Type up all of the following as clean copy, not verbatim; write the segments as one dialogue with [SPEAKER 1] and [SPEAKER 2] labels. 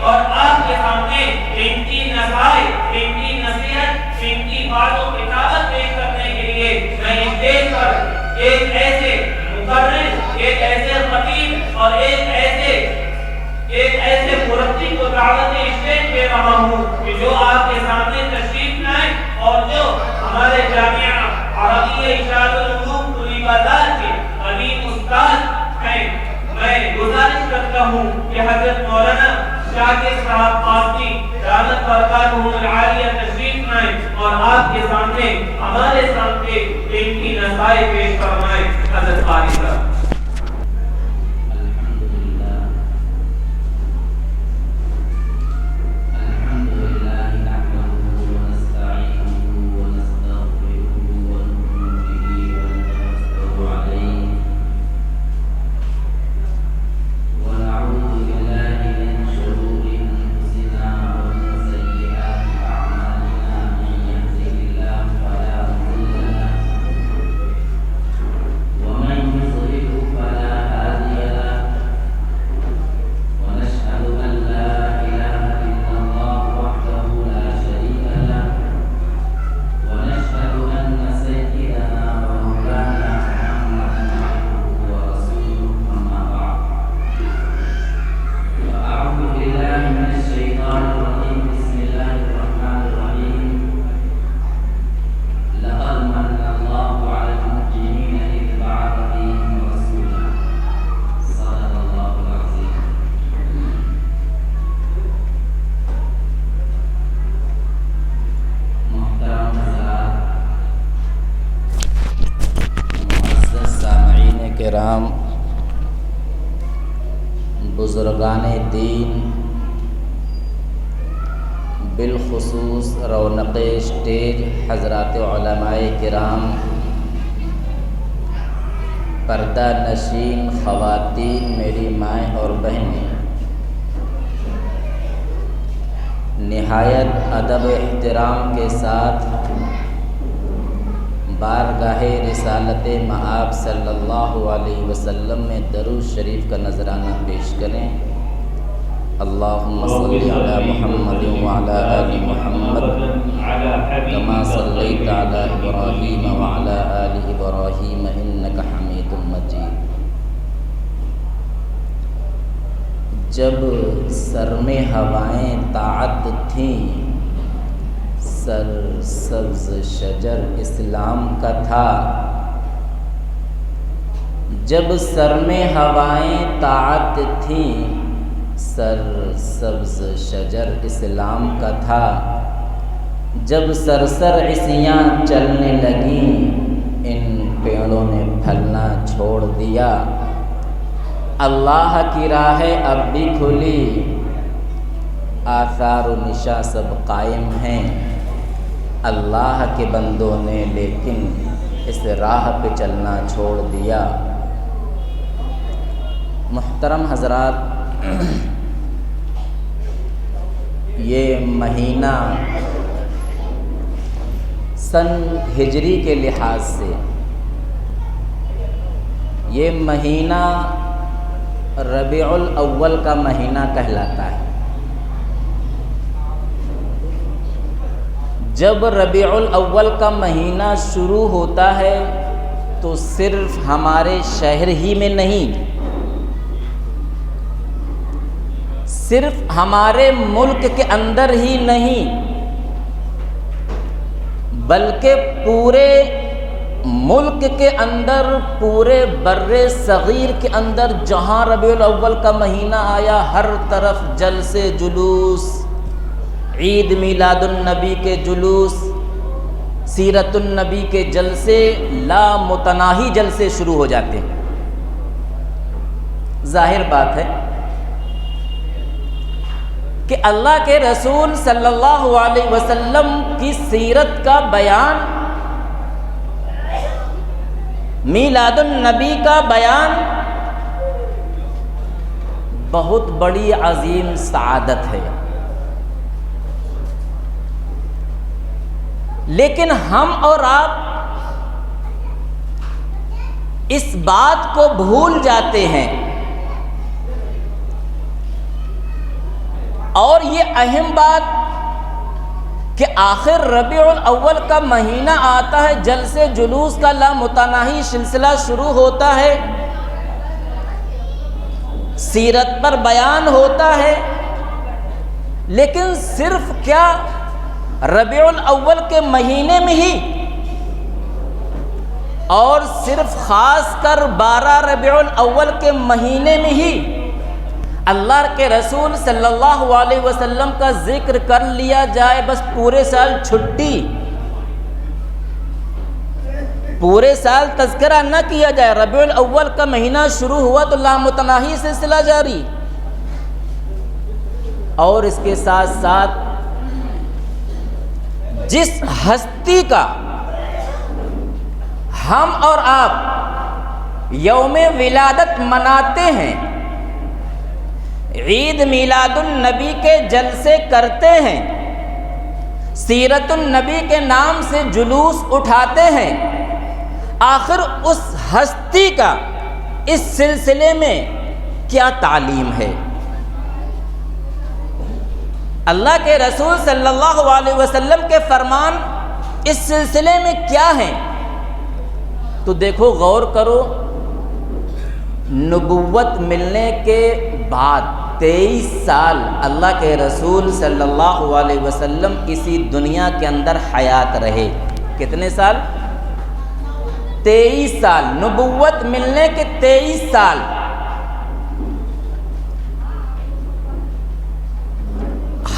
[SPEAKER 1] اور آپ کے سامنے ان کی نصائح، ان کی نصیحت، ان کی بات و کتابت پیش کرنے کے لیے میں اسٹیج پر ایک ایسے مقرر، ایک ایسے خطیب اور ایک ایسے مرتب کو دعوت اسٹیج دے رہا ہوں کہ جو آپ کے سامنے تشریف لائیں اور جو ہمارے جامعہ عربیہ ارشاد العلوم کلی بازار کے عظیم استاد ہیں۔ میں گزارش کرتا ہوں کہ حضرت مولانا شاکر صاحب قاسمی دامت برکاتہ العالیہ تشریف لائیں اور آپ کے سامنے، ہمارے سامنے ان کی نصائح پیش فرمائیں۔ حضرت قاری صاحب۔
[SPEAKER 2] کرام، بزرگان دین، بالخصوص رونق اسٹیج حضرات علماء کرام، پردہ نشین خواتین، میری مائیں اور بہنیں، نہایت ادب و احترام کے ساتھ بارگاہ رسالت مآب صلی اللہ علیہ وسلم میں درود شریف کا نذرانہ پیش کریں۔ اللہم صلی علی محمد وعلی آل محمد کما صلیت علی ابراہیم وعلی آل ابراہیم انک حمید مجید۔ جب سر میں ہوائیں طاعت تھیں، سر سبز شجر اسلام کا تھا۔ جب سر میں ہوائیں طاعت تھیں، سر سبز شجر اسلام کا تھا۔ جب سرسر عصیاں چلنے لگیں، ان پیڑوں نے پھلنا چھوڑ دیا۔ اللہ کی راہ اب بھی کھلی، آثار و نشاں سب قائم ہیں۔ اللہ کے بندوں نے لیکن اس راہ پہ چلنا چھوڑ دیا۔ محترم حضرات، یہ مہینہ سن ہجری کے لحاظ سے یہ مہینہ ربیع الاول کا مہینہ کہلاتا ہے۔ جب ربیع الاول کا مہینہ شروع ہوتا ہے تو صرف ہمارے شہر ہی میں نہیں، صرف ہمارے ملک کے اندر ہی نہیں، بلکہ پورے ملک کے اندر، پورے بر صغیر کے اندر جہاں ربیع الاول کا مہینہ آیا، ہر طرف جلسے جلوس، عید میلاد النبی کے جلوس، سیرت النبی کے جلسے، لا متناہی جلسے شروع ہو جاتے ہیں۔ ظاہر بات ہے کہ اللہ کے رسول صلی اللہ علیہ وسلم کی سیرت کا بیان، میلاد النبی کا بیان بہت بڑی عظیم سعادت ہے، لیکن ہم اور آپ اس بات کو بھول جاتے ہیں اور یہ اہم بات کہ آخر ربیع الاول کا مہینہ آتا ہے، جلسے جلوس کا لامتناہی سلسلہ شروع ہوتا ہے، سیرت پر بیان ہوتا ہے، لیکن صرف کیا ربیع الاول کے مہینے میں ہی اور صرف خاص کر 12 ربیع الاول کے مہینے میں ہی اللہ کے رسول صلی اللہ علیہ وسلم کا ذکر کر لیا جائے، بس پورے سال چھٹی، پورے سال تذکرہ نہ کیا جائے؟ ربیع الاول کا مہینہ شروع ہوا تو لامتناہی سلسلہ جاری، اور اس کے ساتھ ساتھ جس ہستی کا ہم اور آپ یوم ولادت مناتے ہیں، عید میلاد النبی کے جلسے کرتے ہیں، سیرت النبی کے نام سے جلوس اٹھاتے ہیں، آخر اس ہستی کا اس سلسلے میں کیا تعلیم ہے؟ اللہ کے رسول صلی اللہ علیہ وسلم کے فرمان اس سلسلے میں کیا ہیں؟ تو دیکھو، غور کرو، نبوت ملنے کے بعد 23 سال اللہ کے رسول صلی اللہ علیہ وسلم اسی دنیا کے اندر حیات رہے۔ کتنے سال؟ 23 سال، نبوت ملنے کے 23 سال۔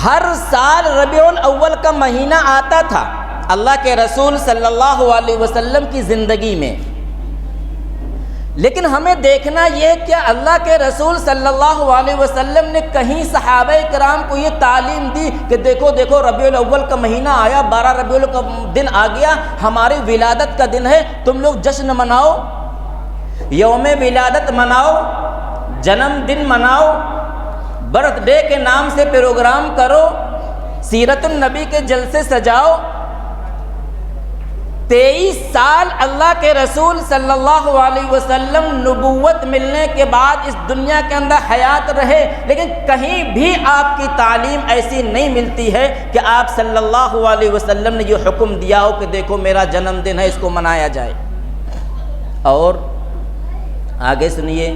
[SPEAKER 2] ہر سال ربیع الاول کا مہینہ آتا تھا اللہ کے رسول صلی اللہ علیہ وسلم کی زندگی میں، لیکن ہمیں دیکھنا یہ کہ اللہ کے رسول صلی اللہ علیہ وسلم نے کہیں صحابہ کرام کو یہ تعلیم دی کہ دیکھو دیکھو ربیع الاول کا مہینہ آیا، 12 ربیع الاول کا دن آ گیا، ہماری ولادت کا دن ہے، تم لوگ جشن مناؤ، یوم ولادت مناؤ، جنم دن مناؤ، برتھ ڈے کے نام سے پروگرام کرو، سیرت النبی کے جلسے سجاؤ۔ 23 سال اللہ کے رسول صلی اللہ علیہ وسلم نبوت ملنے کے بعد اس دنیا کے اندر حیات رہے، لیکن کہیں بھی آپ کی تعلیم ایسی نہیں ملتی ہے کہ آپ صلی اللہ علیہ وسلم نے یہ حکم دیا ہو کہ دیکھو میرا جنم دن ہے، اس کو منایا جائے۔ اور آگے سنیے،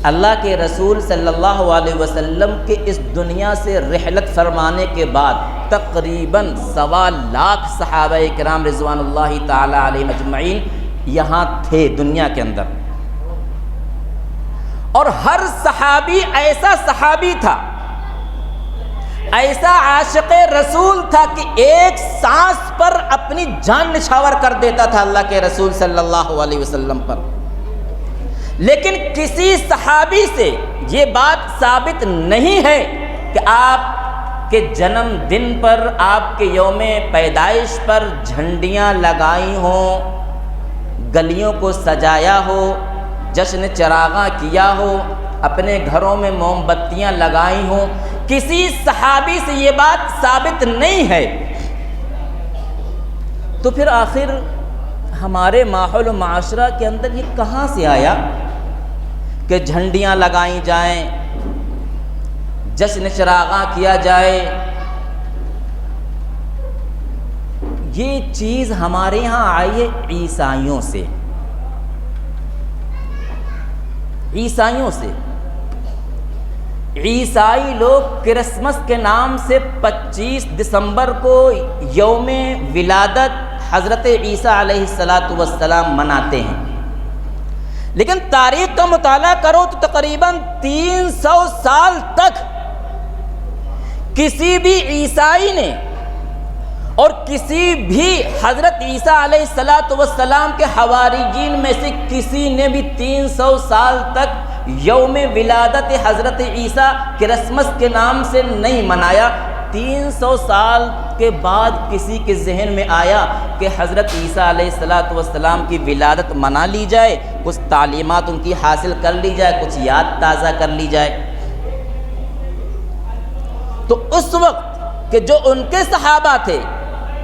[SPEAKER 2] اللہ کے رسول صلی اللہ علیہ وسلم کے اس دنیا سے رحلت فرمانے کے بعد تقریباً 1.25 لاکھ صحابہ کرام رضوان اللہ تعالی علیہم اجمعین یہاں تھے دنیا کے اندر، اور ہر صحابی ایسا صحابی تھا، ایسا عاشق رسول تھا کہ ایک سانس پر اپنی جان نچھاور کر دیتا تھا اللہ کے رسول صلی اللہ علیہ وسلم پر۔ لیکن کسی صحابی سے یہ بات ثابت نہیں ہے کہ آپ کے جنم دن پر، آپ کے یوم پیدائش پر جھنڈیاں لگائی ہوں، گلیوں کو سجایا ہو، جشن چراغاں کیا ہو، اپنے گھروں میں موم بتیاں لگائی ہوں۔ کسی صحابی سے یہ بات ثابت نہیں ہے۔ تو پھر آخر ہمارے ماحول و معاشرہ کے اندر یہ کہاں سے آیا کہ جھنڈیاں لگائی جائیں، جشن چراغاں کیا جائے؟ یہ چیز ہمارے یہاں آئی ہے عیسائیوں سے، عیسائیوں سے۔ عیسائی لوگ کرسمس کے نام سے 25 دسمبر کو یوم ولادت حضرت عیسیٰ علیہ السلام مناتے ہیں، لیکن تاریخ کا مطالعہ کرو تو تقریباً 300 سال تک کسی بھی عیسائی نے اور کسی بھی حضرت عیسیٰ علیہ السلام کے حواریین میں سے کسی نے بھی 300 سال تک یوم ولادت حضرت عیسیٰ کرسمس کے نام سے نہیں منایا۔ 300 سال کے بعد کسی کے ذہن میں آیا کہ حضرت عیسیٰ علیہ السلام کی ولادت منا لی جائے، کچھ تعلیمات ان کی حاصل کر لی جائے، کچھ یاد تازہ کر لی جائے۔ تو اس وقت کہ جو ان کے صحابہ تھے،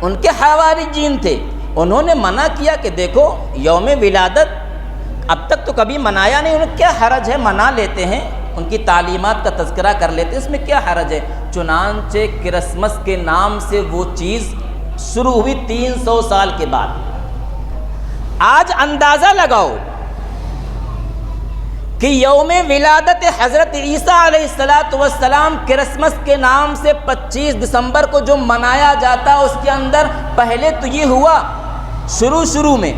[SPEAKER 2] ان کے حواریین تھے، انہوں نے منع کیا کہ دیکھو یوم ولادت اب تک تو کبھی منایا نہیں، انہیں کیا حرج ہے، منا لیتے ہیں، ان کی تعلیمات کا تذکرہ کر لیتے، اس میں کیا حرج ہے؟ چنانچہ کرسمس کے نام سے وہ چیز شروع ہوئی 300 سال کے بعد۔ آج اندازہ لگاؤ کہ یوم ولادت حضرت عیسیٰ علیہ السلام کرسمس کے نام سے 25 دسمبر کو جو منایا جاتا ہے، اس کے اندر پہلے تو یہ ہوا شروع میں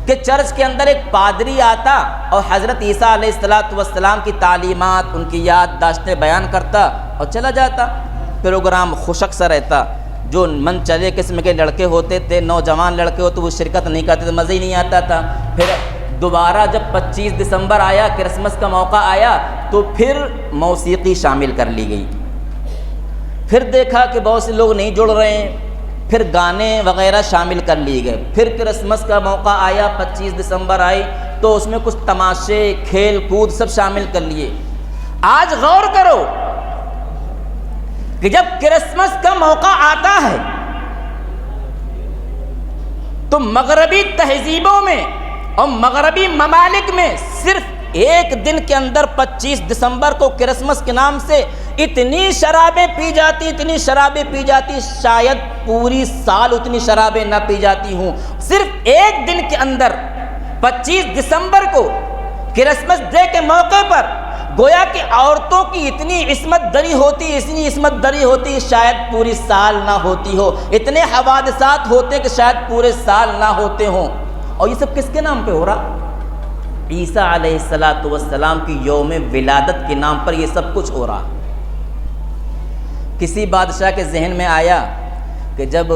[SPEAKER 2] کہ چرچ کے اندر ایک پادری آتا اور حضرت عیسیٰ علیہ السلام کی تعلیمات، ان کی یادداشتیں بیان کرتا اور چلا جاتا۔ پروگرام خوشک سا رہتا، جو من چلے قسم کے لڑکے ہوتے تھے، نوجوان لڑکے ہوتے، وہ شرکت نہیں کرتے تھے، مزہ ہی نہیں آتا تھا۔ پھر دوبارہ جب 25 دسمبر آیا، کرسمس کا موقع آیا، تو پھر موسیقی شامل کر لی گئی۔ پھر دیکھا کہ بہت سے لوگ نہیں جڑ رہے ہیں، پھر گانے وغیرہ شامل کر لیے گئے۔ پھر کرسمس کا موقع آیا، 25 دسمبر آئی، تو اس میں کچھ تماشے، کھیل کود سب شامل کر لیے۔ آج غور کرو کہ جب کرسمس کا موقع آتا ہے تو مغربی تہذیبوں میں اور مغربی ممالک میں صرف ایک دن کے اندر 25 دسمبر کو کرسمس کے نام سے اتنی شرابیں پی جاتی، شاید پوری سال اتنی شرابیں نہ پی جاتی ہوں۔ صرف ایک دن کے اندر 25 دسمبر کو کرسمس ڈے کے موقع پر گویا کہ عورتوں کی اتنی عصمت دری ہوتی شاید پوری سال نہ ہوتی ہو، اتنے حوادثات ہوتے کہ شاید پورے سال نہ ہوتے ہوں۔ اور یہ سب کس کے نام پہ ہو رہا؟ عیسیٰ علیہ السلام کی یوم ولادت کے نام پر یہ سب کچھ ہو رہا۔ کسی بادشاہ کے ذہن میں آیا کہ جب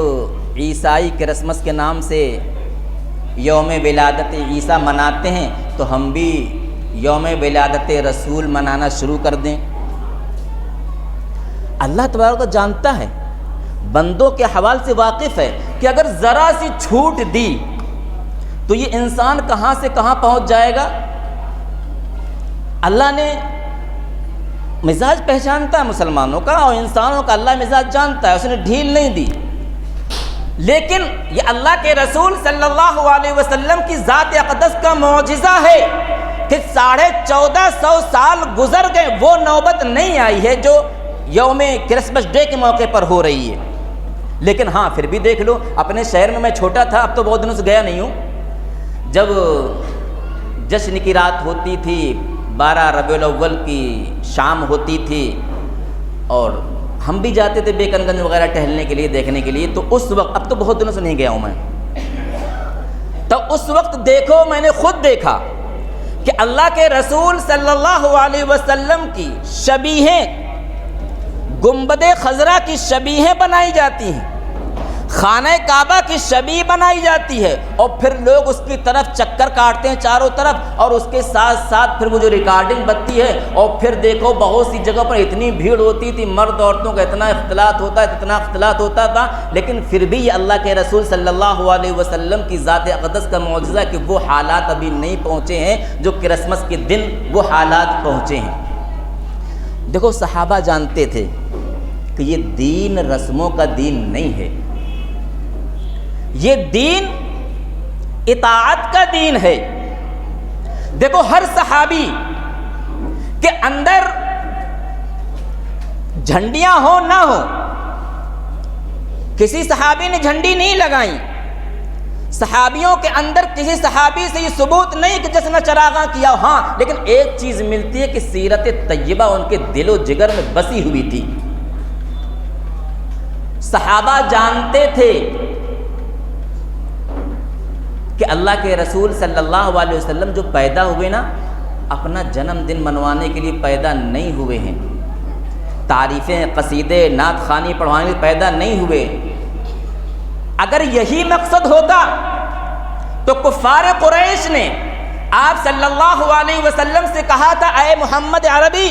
[SPEAKER 2] عیسائی کرسمس کے نام سے یوم ولادت عیسیٰ مناتے ہیں تو ہم بھی یوم ولادت رسول منانا شروع کر دیں۔ اللہ تبارک و تعالیٰ جانتا ہے، بندوں کے حوال سے واقف ہے کہ اگر ذرا سی چھوٹ دی تو یہ انسان کہاں سے کہاں پہنچ جائے گا۔ اللہ نے مزاج پہچانتا ہے مسلمانوں کا، اور انسانوں کا اللہ مزاج جانتا ہے، اس نے ڈھیل نہیں دی۔ لیکن یہ اللہ کے رسول صلی اللہ علیہ وسلم کی ذات اقدس کا معجزہ ہے کہ 1450 سال گزر گئے، وہ نوبت نہیں آئی ہے جو یوم کرسمس ڈے کے موقع پر ہو رہی ہے۔ لیکن ہاں پھر بھی دیکھ لو، اپنے شہر میں چھوٹا تھا، اب تو بہت دنوں سے گیا نہیں ہوں، جب جشن کی رات ہوتی تھی، 12 ربیع الاول کی شام ہوتی تھی، اور ہم بھی جاتے تھے بیکن گنج وغیرہ ٹہلنے کے لیے، دیکھنے کے لیے، تو اس وقت، اب تو بہت دنوں سے نہیں گیا ہوں میں، تو اس وقت دیکھو میں نے خود دیکھا کہ اللہ کے رسول صلی اللہ علیہ وسلم کی شبیہیں، گنبد خضرا کی شبیہیں بنائی جاتی ہیں، خانہ کعبہ کی شبیہ بنائی جاتی ہے، اور پھر لوگ اس کی طرف چکر کاٹتے ہیں چاروں طرف، اور اس کے ساتھ ساتھ پھر وہ جو ریکارڈنگ بنتی ہے، اور پھر دیکھو بہت سی جگہ پر اتنی بھیڑ ہوتی تھی، مرد عورتوں کا اتنا اختلاط ہوتا تھا، لیکن پھر بھی یہ اللہ کے رسول صلی اللہ علیہ وسلم کی ذات اقدس کا معجزہ کہ وہ حالات ابھی نہیں پہنچے ہیں جو کرسمس کے دن وہ حالات پہنچے ہیں۔ دیکھو صحابہ جانتے تھے کہ یہ دین رسموں کا دین نہیں ہے، یہ دین اطاعت کا دین ہے۔ دیکھو ہر صحابی کے اندر جھنڈیاں ہو نہ ہو، کسی صحابی نے جھنڈی نہیں لگائی، صحابیوں کے اندر کسی صحابی سے یہ ثبوت نہیں کہ جشن چراغاں کیا، ہاں لیکن ایک چیز ملتی ہے کہ سیرت طیبہ ان کے دل و جگر میں بسی ہوئی تھی۔ صحابہ جانتے تھے کہ اللہ کے رسول صلی اللہ علیہ وسلم جو پیدا ہوئے نا، اپنا جنم دن منوانے کے لیے پیدا نہیں ہوئے ہیں، تعریفیں، قصیدے، نعت خوانی پڑھوانے کے لیے پیدا نہیں ہوئے۔ اگر یہی مقصد ہوتا تو کفار قریش نے آپ صلی اللہ علیہ وسلم سے کہا تھا، اے محمد عربی،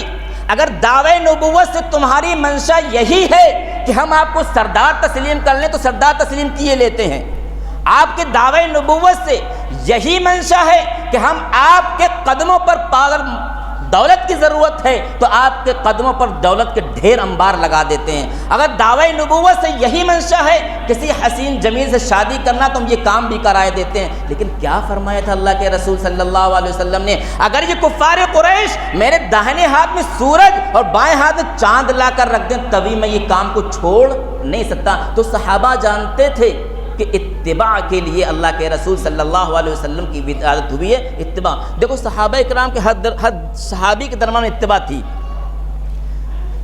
[SPEAKER 2] اگر دعوی نبوت سے تمہاری منشا یہی ہے کہ ہم آپ کو سردار تسلیم کر لیں تو سردار تسلیم کیے لیتے ہیں، آپ کے دعوی نبوت سے یہی منشا ہے کہ ہم آپ کے قدموں پر پاور دولت کی ضرورت ہے تو آپ کے قدموں پر دولت کے ڈھیر انبار لگا دیتے ہیں۔ اگر دعوی نبوت سے یہی منشا ہے کسی حسین جمیل سے شادی کرنا تو ہم یہ کام بھی کرائے دیتے ہیں۔ لیکن کیا فرمایا تھا اللہ کے رسول صلی اللہ علیہ وسلم نے؟ اگر یہ کفار قریش میرے داہنے ہاتھ میں سورج اور بائیں ہاتھ میں چاند لا کر رکھ دیں تبھی میں یہ کام کو چھوڑ نہیں سکتا۔ تو صحابہ جانتے تھے کہ اتباع کے لیے اللہ کے رسول صلی اللہ علیہ وسلم کی ولادت ہوئی ہے، اتباع۔ دیکھو صحابہ اکرام کے ہر صحابی کے درمیان اتباع تھی۔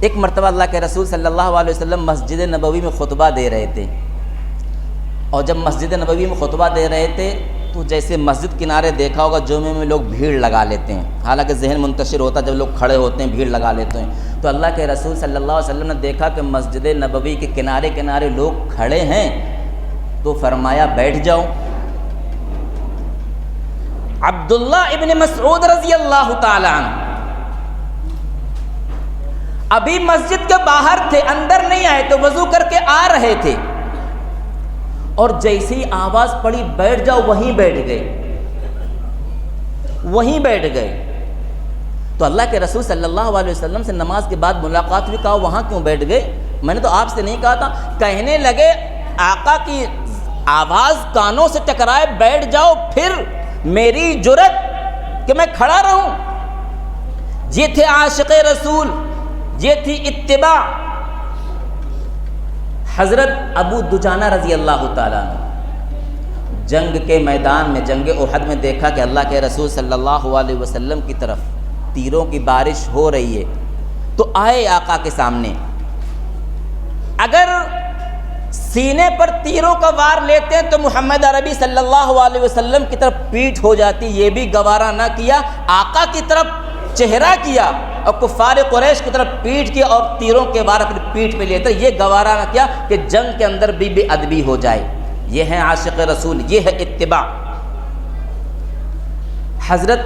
[SPEAKER 2] ایک مرتبہ اللہ کے رسول صلی اللہ علیہ وسلم مسجد نبوی میں خطبہ دے رہے تھے، اور جب مسجد نبوی میں خطبہ دے رہے تھے تو جیسے مسجد کنارے دیکھا ہوگا جمعے میں لوگ بھیڑ لگا لیتے ہیں، حالانکہ ذہن منتشر ہوتا ہے جب لوگ کھڑے ہوتے ہیں بھیڑ لگا لیتے ہیں، تو اللہ کے رسول صلی اللہ علیہ وسلم نے دیکھا کہ مسجد نبوی کے کنارے کنارے لوگ کھڑے ہیں تو فرمایا بیٹھ جاؤ۔ عبداللہ ابن مسعود رضی اللہ تعالیٰ عنہ ابھی مسجد کے باہر تھے، اندر نہیں آئے، تو وضو کر کے آ رہے تھے، اور جیسی آواز پڑی بیٹھ جاؤ وہیں بیٹھ گئے۔ تو اللہ کے رسول صلی اللہ علیہ وسلم سے نماز کے بعد ملاقات ہوئی، کہا وہاں کیوں بیٹھ گئے؟ میں نے تو آپ سے نہیں کہا تھا۔ کہنے لگے آقا کی آواز کانوں سے ٹکرائے بیٹھ جاؤ، پھر میری جرت کہ میں کھڑا رہوں؟ یہ تھے عاشق رسول، یہ تھی اتباع۔ حضرت ابو دجانہ رضی اللہ تعالیٰ عنہ جنگ کے میدان میں، جنگ احد میں دیکھا کہ اللہ کے رسول صلی اللہ علیہ وسلم کی طرف تیروں کی بارش ہو رہی ہے، تو آئے آقا کے سامنے۔ اگر سینے پر تیروں کا وار لیتے ہیں تو محمد عربی صلی اللہ علیہ وسلم کی طرف پیٹھ ہو جاتی، یہ بھی گوارا نہ کیا، آقا کی طرف چہرہ کیا اور کفار قریش کی طرف پیٹھ کیا اور تیروں کے وار اپنی پیٹھ پہ لیتے، یہ گوارا نہ کیا کہ جنگ کے اندر بھی بے ادبی ہو جائے۔ یہ ہے عاشق رسول، یہ ہے اتباع۔ حضرت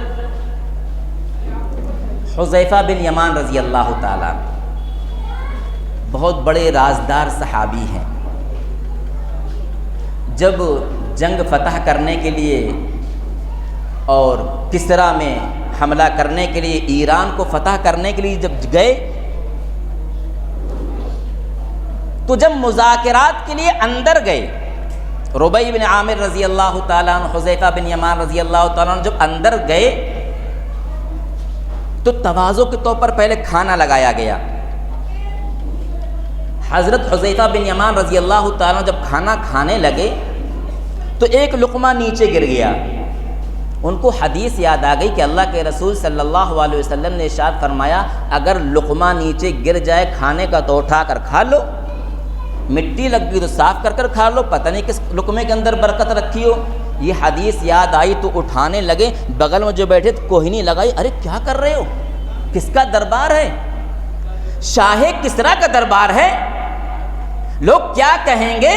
[SPEAKER 2] حذیفہ بن یمان رضی اللہ تعالیٰ بہت بڑے رازدار صحابی ہیں۔ جب جنگ فتح کرنے کے لیے اور کسرا میں حملہ کرنے کے لیے، ایران کو فتح کرنے کے لیے جب گئے تو جب مذاکرات کے لیے اندر گئے، ربیع بن عامر رضی اللہ تعالیٰ عنہ، حذیفہ بن یمان رضی اللہ تعالیٰ عنہ جب اندر گئے تو تواضع کے طور پر پہلے کھانا لگایا گیا۔ حضرت حذیفہ بن یمان رضی اللہ تعالیٰ عنہ جب کھانا کھانے لگے تو ایک لقمہ نیچے گر گیا۔ ان کو حدیث یاد آ گئی کہ اللہ کے رسول صلی اللہ علیہ وسلم نے ارشاد فرمایا اگر لقمہ نیچے گر جائے کھانے کا تو اٹھا کر کھا لو، مٹی لگ گئی تو صاف کر کر کھا لو، پتہ نہیں کس لقمے کے اندر برکت رکھی ہو۔ یہ حدیث یاد آئی تو اٹھانے لگے، بغل میں جو بیٹھے تھے کوہنی لگائی، ارے کیا کر رہے ہو؟ کس کا دربار ہے؟ شاہ کسریٰ کا دربار ہے، لوگ کیا کہیں گے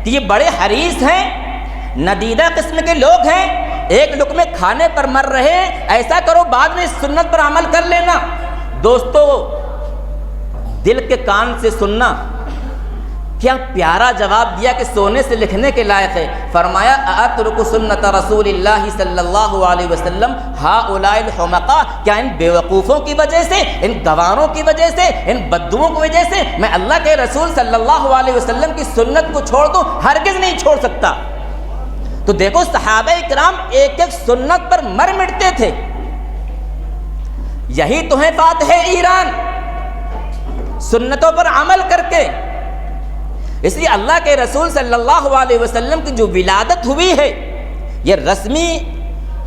[SPEAKER 2] کہ یہ بڑے حریص ہیں، ندیدہ قسم کے لوگ ہیں، ایک لقمے کھانے پر مر رہے ہیں، ایسا کرو بعد میں اس سنت پر عمل کر لینا۔ دوستو دل کے کان سے سننا، کیا پیارا جواب دیا کہ سونے سے لکھنے کے لائق ہے۔ فرمایا اترک سنت رسول اللہ صلی اللہ علیہ وسلم ہؤلاء الحمقاء، کیا ان بیوقوفوں کی وجہ سے، ان گواروں کی وجہ سے، ان بدوؤں کی وجہ سے میں اللہ کے رسول صلی اللہ علیہ وسلم کی سنت کو چھوڑ دوں؟ ہرگز نہیں چھوڑ سکتا۔ تو دیکھو صحابہ اکرام ایک ایک سنت پر مر مٹتے تھے، یہی تو ہے فاتح ایران، سنتوں پر عمل کر کے۔ اس لیے اللہ کے رسول صلی اللہ علیہ وسلم کی جو ولادت ہوئی ہے یہ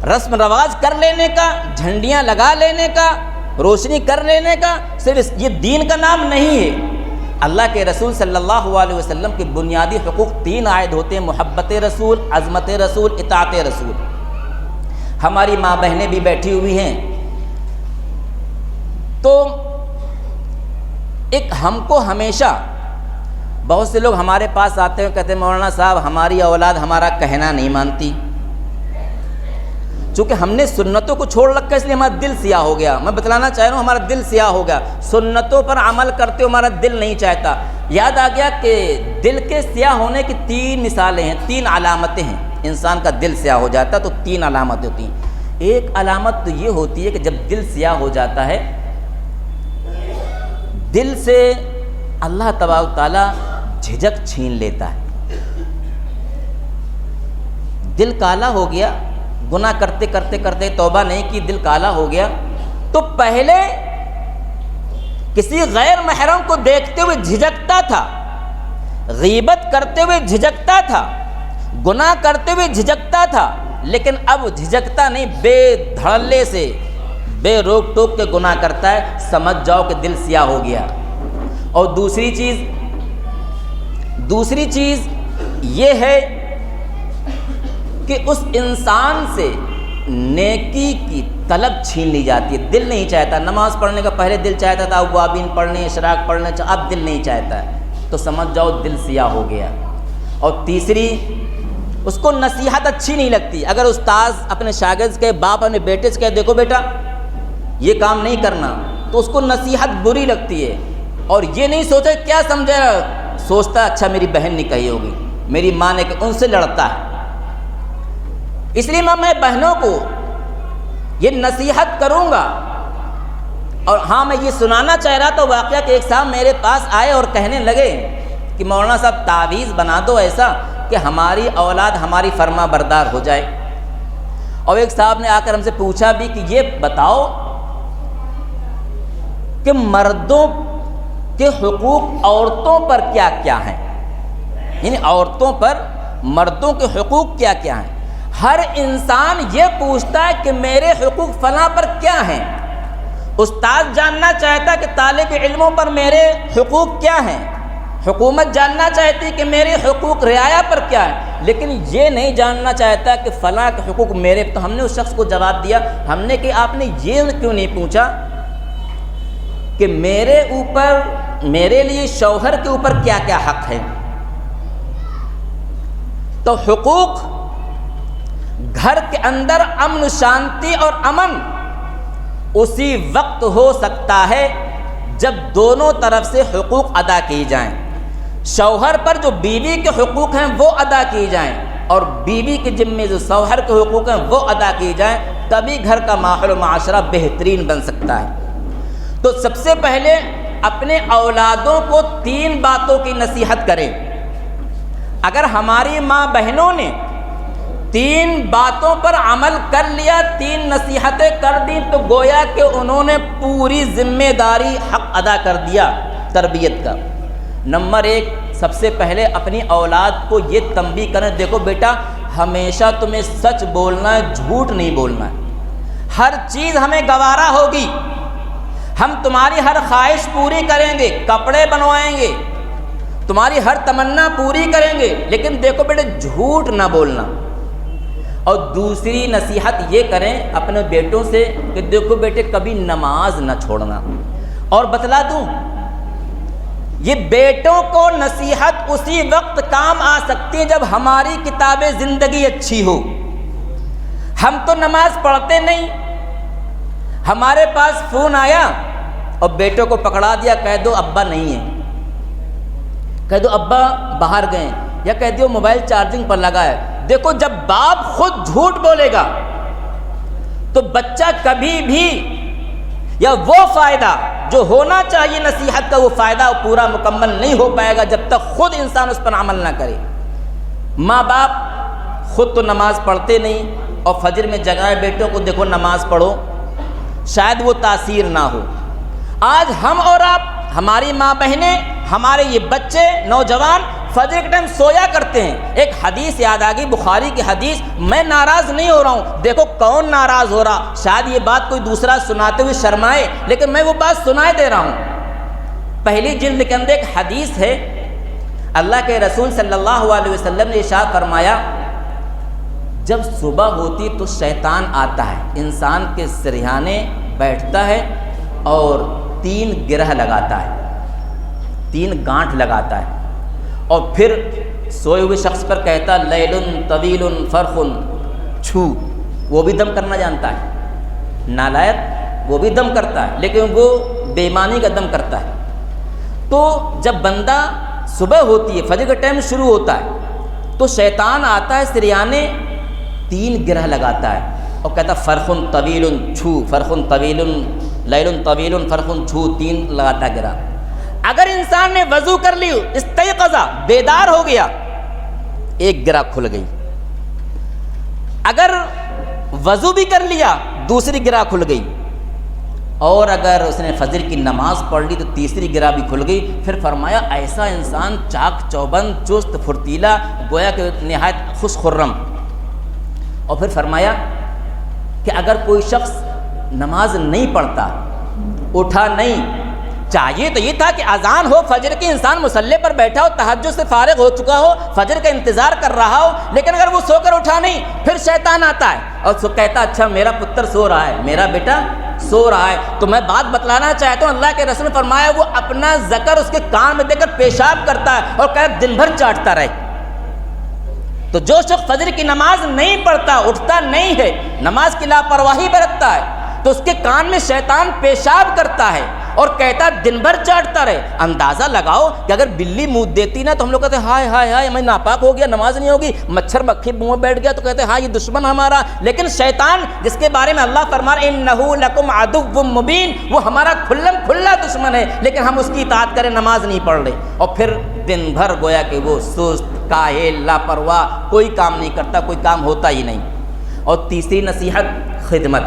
[SPEAKER 2] رسم رواج کر لینے کا، جھنڈیاں لگا لینے کا، روشنی کر لینے کا، صرف یہ دین کا نام نہیں ہے۔ اللہ کے رسول صلی اللہ علیہ وسلم کے بنیادی حقوق 3 عائد ہوتے ہیں: محبت رسول، عظمت رسول، اطاعت رسول۔ ہماری ماں بہنیں بھی بیٹھی ہوئی ہیں، تو ایک ہم کو ہمیشہ بہت سے لوگ ہمارے پاس آتے ہیں کہتے ہیں مولانا صاحب ہماری اولاد ہمارا کہنا نہیں مانتی، چونکہ ہم نے سنتوں کو چھوڑ رکھا اس لیے ہمارا دل سیاہ ہو گیا۔ میں بتلانا چاہ رہا ہوں ہمارا دل سیاہ ہو گیا، سنتوں پر عمل کرتے ہمارا دل نہیں چاہتا۔ یاد آ گیا کہ دل کے سیاہ ہونے کی 3 مثالیں ہیں، 3 علامتیں ہیں، انسان کا دل سیاہ ہو جاتا تو 3 علامتیں ہوتی ہیں۔ ایک علامت تو یہ ہوتی ہے کہ جب دل سیاہ ہو جاتا ہے، دل سے اللہ تبارک تعالیٰ جھجک چھین لیتا ہے۔ دل کالا ہو گیا، گناہ کرتے کرتے کرتے توبہ نہیں کی، دل کالا ہو گیا، تو پہلے کسی غیر محرم کو دیکھتے ہوئے جھجکتا تھا، غیبت کرتے ہوئے جھجکتا تھا، گناہ کرتے ہوئے جھجکتا تھا، لیکن اب جھجکتا نہیں، بے دھڑلے سے بے روک ٹوک کے گناہ کرتا ہے، سمجھ جاؤ کہ دل سیاہ ہو گیا۔ اور دوسری چیز یہ ہے کہ اس انسان سے نیکی کی طلب چھین لی جاتی ہے۔ دل نہیں چاہتا، نماز پڑھنے کا پہلے دل چاہتا تھا، اوابین پڑھنے، اشراق پڑھنے، اب دل نہیں چاہتا ہے، تو سمجھ جاؤ دل سیاہ ہو گیا۔ اور تیسری، اس کو نصیحت اچھی نہیں لگتی۔ اگر استاذ اپنے شاگرد کے، باپ اپنے بیٹے سے کہے دیکھو بیٹا یہ کام نہیں کرنا، تو اس کو نصیحت بری لگتی ہے، اور یہ نہیں سوچے کیا سمجھے، سوچتا اچھا میری بہن نے کہی ہوگی، میری ماں نے، کہ ان سے لڑتا ہے۔ اس لیے میں بہنوں کو یہ نصیحت کروں گا۔ اور ہاں، میں یہ سنانا چاہ رہا تھا واقعہ کہ ایک صاحب میرے پاس آئے اور کہنے لگے کہ مولانا صاحب تعویذ بنا دو ایسا کہ ہماری اولاد ہماری فرما بردار ہو جائے۔ اور ایک صاحب نے آ کر ہم سے پوچھا بھی کہ یہ بتاؤ کہ مردوں کے حقوق عورتوں پر کیا کیا ہیں، یعنی عورتوں پر مردوں کے حقوق کیا کیا ہیں۔ ہر انسان یہ پوچھتا ہے کہ میرے حقوق فلاں پر کیا ہیں۔ استاد جاننا چاہتا ہے کہ طالب علموں پر میرے حقوق کیا ہیں، حکومت جاننا چاہتی کہ میرے حقوق رعایا پر کیا ہے، لیکن یہ نہیں جاننا چاہتا کہ فلاں کے حقوق میرے۔ تو ہم نے اس شخص کو جواب دیا، ہم نے کہ آپ نے یہ کیوں نہیں پوچھا کہ میرے اوپر، میرے لیے شوہر کے اوپر کیا کیا حق ہے۔ تو حقوق، گھر کے اندر امن شانتی اور امن اسی وقت ہو سکتا ہے جب دونوں طرف سے حقوق ادا کیے جائیں۔ شوہر پر جو بیوی کے حقوق ہیں وہ ادا کیے جائیں، اور بیوی کے ذمے جو شوہر کے حقوق ہیں وہ ادا کیے جائیں، تبھی گھر کا ماحول و معاشرہ بہترین بن سکتا ہے۔ تو سب سے پہلے اپنے اولادوں کو 3 باتوں کی نصیحت کریں۔ اگر ہماری ماں بہنوں نے 3 باتوں پر عمل کر لیا، 3 نصیحتیں کر دیں، تو گویا کہ انہوں نے پوری ذمہ داری حق ادا کر دیا تربیت کا۔ نمبر 1، سب سے پہلے اپنی اولاد کو یہ تنبیہ کریں، دیکھو بیٹا ہمیشہ تمہیں سچ بولنا ہے، جھوٹ نہیں بولنا ہے۔ ہر چیز ہمیں گوارا ہوگی، ہم تمہاری ہر خواہش پوری کریں گے، کپڑے بنوائیں گے، تمہاری ہر تمنا پوری کریں گے، لیکن دیکھو بیٹے جھوٹ نہ بولنا۔ اور دوسری نصیحت یہ کریں اپنے بیٹوں سے کہ دیکھو بیٹے کبھی نماز نہ چھوڑنا۔ اور بتلا دوں، یہ بیٹوں کو نصیحت اسی وقت کام آ سکتی ہے جب ہماری کتاب زندگی اچھی ہو۔ ہم تو نماز پڑھتے نہیں، ہمارے پاس فون آیا اور بیٹوں کو پکڑا دیا، کہہ دو ابا نہیں ہے، کہہ دو ابا باہر گئے، یا کہہ دو موبائل چارجنگ پر لگا ہے۔ دیکھو جب باپ خود جھوٹ بولے گا تو بچہ کبھی بھی، یا وہ فائدہ جو ہونا چاہیے نصیحت کا، وہ فائدہ پورا مکمل نہیں ہو پائے گا جب تک خود انسان اس پر عمل نہ کرے۔ ماں باپ خود تو نماز پڑھتے نہیں اور فجر میں جگائے بیٹوں کو دیکھو نماز پڑھو، شاید وہ تاثیر نہ ہو۔ آج ہم اور آپ، ہماری ماں بہنیں، ہمارے یہ بچے نوجوان فجر کے ٹائم سویا کرتے ہیں۔ ایک حدیث یاد آ گئی، بخاری کی حدیث، میں ناراض نہیں ہو رہا ہوں، دیکھو کون ناراض ہو رہا، شاید یہ بات کوئی دوسرا سناتے ہوئے شرمائے، لیکن میں وہ بات سنائے دے رہا ہوں۔ پہلی جلد کے اندر ایک حدیث ہے، اللہ کے رسول صلی اللہ علیہ وسلم نے ارشاد فرمایا، جب صبح ہوتی تو شیطان آتا ہے، انسان کے سرہانے بیٹھتا ہے اور 3 گرہ لگاتا ہے، 3 گانٹھ لگاتا ہے، اور پھر سوئے ہوئے شخص پر کہتا لیل طویل فرخ چھو۔ وہ بھی دم کرنا جانتا ہے، نالائق وہ بھی دم کرتا ہے، لیکن وہ بے ایمانی کا دم کرتا ہے۔ تو جب بندہ صبح ہوتی ہے، فجر کا ٹائم شروع ہوتا ہے، تو شیطان آتا ہے، سریانے 3 گرہ لگاتا ہے، اور کہتا فرخ طویل چھو، فرخ طویل لیل طویل فرخ چھو، 3 لگاتا گرا۔ اگر انسان نے وضو کر لی، استيقظ بیدار ہو گیا، 1 گرا کھل گئی۔ اگر وضو بھی کر لیا، دوسری گرا کھل گئی۔ اور اگر اس نے فجر کی نماز پڑھ لی تو تیسری گرا بھی کھل گئی۔ پھر فرمایا ایسا انسان چاق چوبند، چست پھرتیلا، گویا کہ نہایت خوش خرم۔ اور پھر فرمایا کہ اگر کوئی شخص نماز نہیں پڑھتا، اٹھا نہیں، چاہیے تو یہ تھا کہ اذان ہو فجر کی، انسان مصلی پر بیٹھا ہو، تہجد سے فارغ ہو چکا ہو، فجر کا انتظار کر رہا ہو، لیکن اگر وہ سو کر اٹھا نہیں، پھر شیطان آتا ہے اور کہتا اچھا میرا پتر سو رہا ہے، میرا بیٹا سو رہا ہے۔ تو میں بات بتلانا چاہتا ہوں، اللہ کے رسول نے فرمایا وہ اپنا ذکر اس کے کان میں دے کر پیشاب کرتا ہے اور کہتا دن بھر چاٹتا رہے۔ تو جو شخص فجر کی نماز نہیں پڑھتا، اٹھتا نہیں ہے، نماز کی لاپرواہی برتتا ہے، تو اس کے کان میں شیطان پیشاب کرتا ہے اور کہتا دن بھر چاٹتا رہے۔ اندازہ لگاؤ کہ اگر بلی منہ دیتی نا تو ہم لوگ کہتے ہائے ہائے ہائے میں ناپاک ہو گیا، نماز نہیں ہوگی۔ مچھر مکھی منہ میں بیٹھ گیا تو کہتے ہاں یہ دشمن ہمارا۔ لیکن شیطان جس کے بارے میں اللہ فرما رہا ہے انہ لکم عدو مبین، وہ ہمارا کھلم کھلا دشمن ہے، لیکن ہم اس کی اطاعت کریں، نماز نہیں پڑھ رہے، اور پھر دن بھر گویا کہ وہ سست، کاہل، لاپرواہ، کوئی کام نہیں کرتا، کوئی کام ہوتا ہی نہیں۔ اور تیسری نصیحت خدمت۔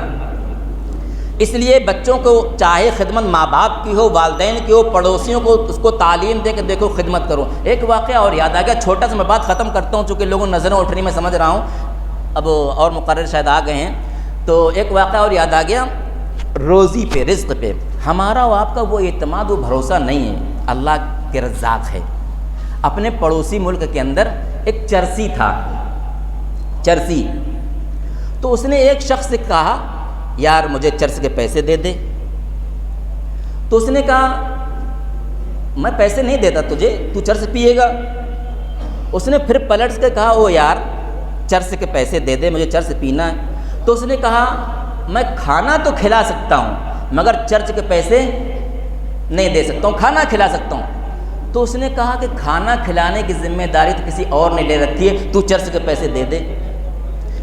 [SPEAKER 2] اس لیے بچوں کو چاہے خدمت ماں باپ کی ہو، والدین کی ہو، پڑوسیوں کو اس کو تعلیم دے کہ دیکھو خدمت کرو۔ ایک واقعہ اور یاد آ گیا، چھوٹا سا میں بات ختم کرتا ہوں چونکہ لوگوں نظریں اٹھ رہی میں سمجھ رہا ہوں، اب اور مقرر شاید آ گئے ہیں، تو ایک واقعہ اور یاد آ گیا، روزی پہ، رزق پہ ہمارا و آپ کا وہ اعتماد و بھروسہ نہیں ہے، اللہ کے رزاق ہے۔ اپنے پڑوسی ملک کے اندر ایک چرسی تھا، چرسی، تو اس نے ایک شخص سے کہا یار مجھے چرس کے پیسے دے دے۔ تو اس نے کہا میں پیسے نہیں دیتا تجھے، تو چرس پیے گا۔ اس نے پھر پلٹ کے کہا او یار چرس کے پیسے دے دے، مجھے چرس پینا ہے۔ تو اس نے کہا میں کھانا تو کھلا سکتا ہوں مگر چرچ کے پیسے نہیں دے سکتا ہوں، کھانا کھلا سکتا ہوں۔ تو اس نے کہا کہ کھانا کھلانے کی ذمہ داری تو کسی اور نے لے رکھی ہے، تو چرچ کے پیسے دے دے۔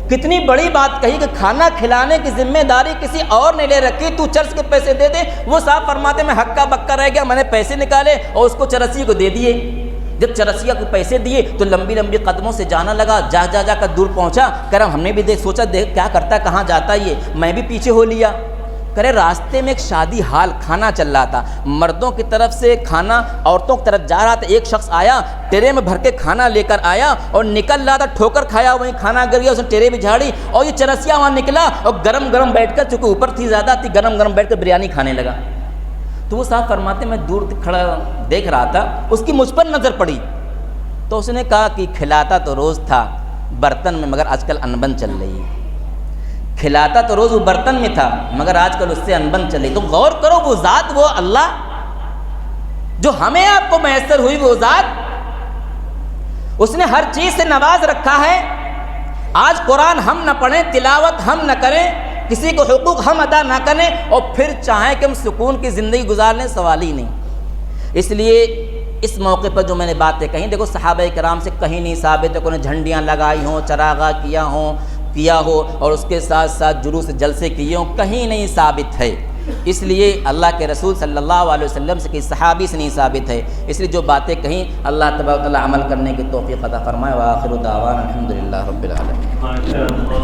[SPEAKER 2] کتنی بڑی بات کہی کہ کھانا کھلانے کی ذمہ داری کسی اور نے لے رکھی، تو چرچ کے پیسے دے دے۔ وہ صاحب فرماتے میں ہکا بکا رہ گیا، میں نے پیسے نکالے اور اس کو چرسی کو دے دیے۔ جب چرسیا کو پیسے دیے تو لمبی لمبی قدموں سے جانا لگا، جا کر دور پہنچا، کہہ رہا ہم نے بھی سوچا دیکھ کیا کرتا ہے، کہاں جاتا ہے یہ، میں بھی پیچھے ہو لیا۔ کرے راستے میں ایک شادی حال کھانا چل رہا تھا، مردوں کی طرف سے کھانا عورتوں کی طرف جا رہا تھا، ایک شخص آیا ٹرے میں بھر کے کھانا لے کر آیا اور نکل رہا تھا، ٹھوکر کھایا، وہیں کھانا گر گیا، اس نے ٹرے بھی جھاڑی اور یہ چرسیا وہاں نکلا اور گرم بیٹھ کر، چونکہ اوپر تھی زیادہ تھی، گرم بیٹھ کر بریانی کھانے لگا۔ تو وہ صاحب فرماتے میں دور کھڑا دیکھ رہا تھا، اس کی مجھ پر نظر پڑی تو اس نے کہا کہ کھلاتا تو روز تھا برتن میں مگر آج کل انبن چل رہی ہے، کھلاتا تو روز وہ برتن میں تھا مگر آج کل اس سے انبن چل رہی۔ تو غور کرو وہ ذات، وہ اللہ جو ہمیں آپ کو میسر ہوئی، وہ ذات اس نے ہر چیز سے نواز رکھا ہے۔ آج قرآن ہم نہ پڑھیں، تلاوت ہم نہ کریں، کسی کو حقوق ہم ادا نہ کریں اور پھر چاہیں کہ ہم سکون کی زندگی گزار لیں، سوال ہی نہیں۔ اس لیے اس موقع پر جو میں نے باتیں کہیں، دیکھو صحابہ کرام سے کہیں نہیں ثابت ہے کہ انہیں جھنڈیاں لگائی ہوں، چراغاں کیا ہو اور اس کے ساتھ ساتھ جلوس جلسے کیے ہوں، کہیں نہیں ثابت ہے۔ اس لیے اللہ کے رسول صلی اللہ علیہ وسلم سے کسی صحابی سے نہیں ثابت ہے۔ اس لیے جو باتیں کہیں اللہ تبارک و تعالی عمل کرنے کی توفیق عطا فرمائے۔ وآخر دعوانا الحمدللہ رب العالمین۔